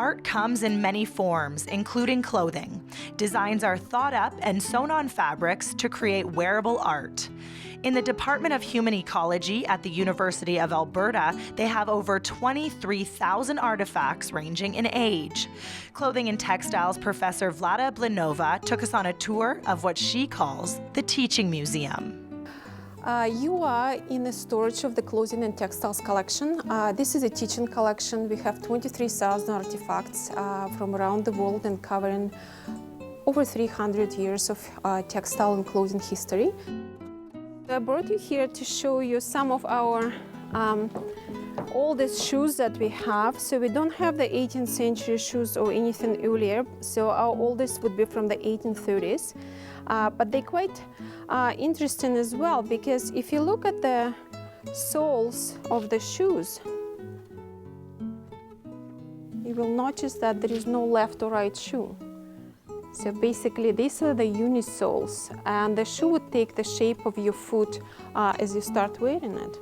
Art comes in many forms, including clothing. Designs are thought up and sewn on fabrics to create wearable art. In the Department of Human Ecology at the University of Alberta, they have over 23,000 artifacts ranging in age. Clothing and textiles professor Vlada Blinova took us on a tour of what she calls the Teaching Museum. You are in the storage of the clothing and textiles collection. This is a teaching collection. We have 23,000 artifacts from around the world and covering over 300 years of textile and clothing history. I brought you here to show you some of our oldest shoes that we have. So we don't have the 18th century shoes or anything earlier. So our oldest would be from the 1830s. But they're quite interesting as well, because if you look at the soles of the shoes, you will notice that there is no left or right shoe. So basically, these are the unisoles, and the shoe would take the shape of your foot as you start wearing it.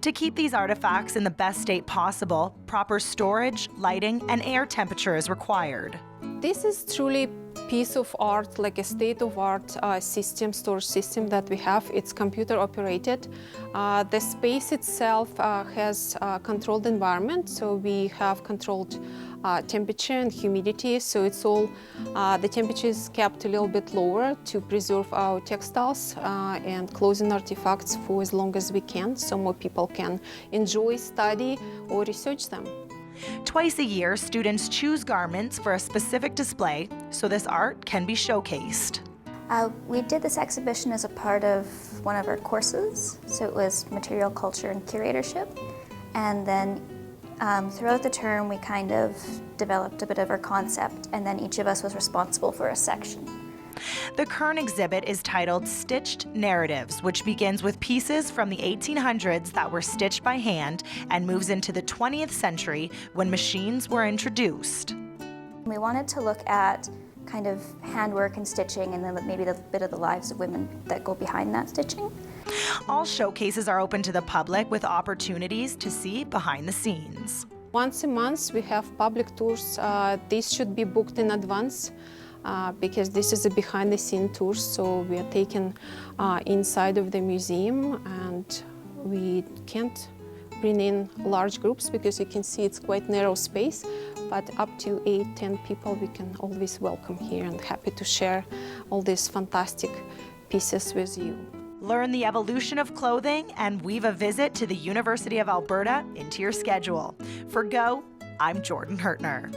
To keep these artifacts in the best state possible, proper storage, lighting, and air temperature is required. This is truly a piece of art, like a state-of-art storage system that we have. It's computer operated. The space itself has a controlled environment, so we have controlled temperature and humidity, so it's all, the temperature is kept a little bit lower to preserve our textiles and clothing artifacts for as long as we can, so more people can enjoy, study, or research them. Twice a year, students choose garments for a specific display, so this art can be showcased. We did this exhibition as a part of one of our courses, so it was material culture and curatorship, and then throughout the term, we kind of developed a bit of our concept, and then each of us was responsible for a section. The current exhibit is titled Stitched Narratives, which begins with pieces from the 1800s that were stitched by hand and moves into the 20th century when machines were introduced. We wanted to look at kind of handwork and stitching, and then maybe a bit of the lives of women that go behind that stitching. All showcases are open to the public with opportunities to see behind the scenes. Once a month we have public tours. These should be booked in advance because this is a behind-the-scene tour, so we are taken inside of the museum, and we can't bring in large groups because you can see it's quite narrow space, but up to 8-10 people we can always welcome here, and happy to share all these fantastic pieces with you. Learn the evolution of clothing and weave a visit to the University of Alberta into your schedule. For Go, I'm Jordan Hurtner.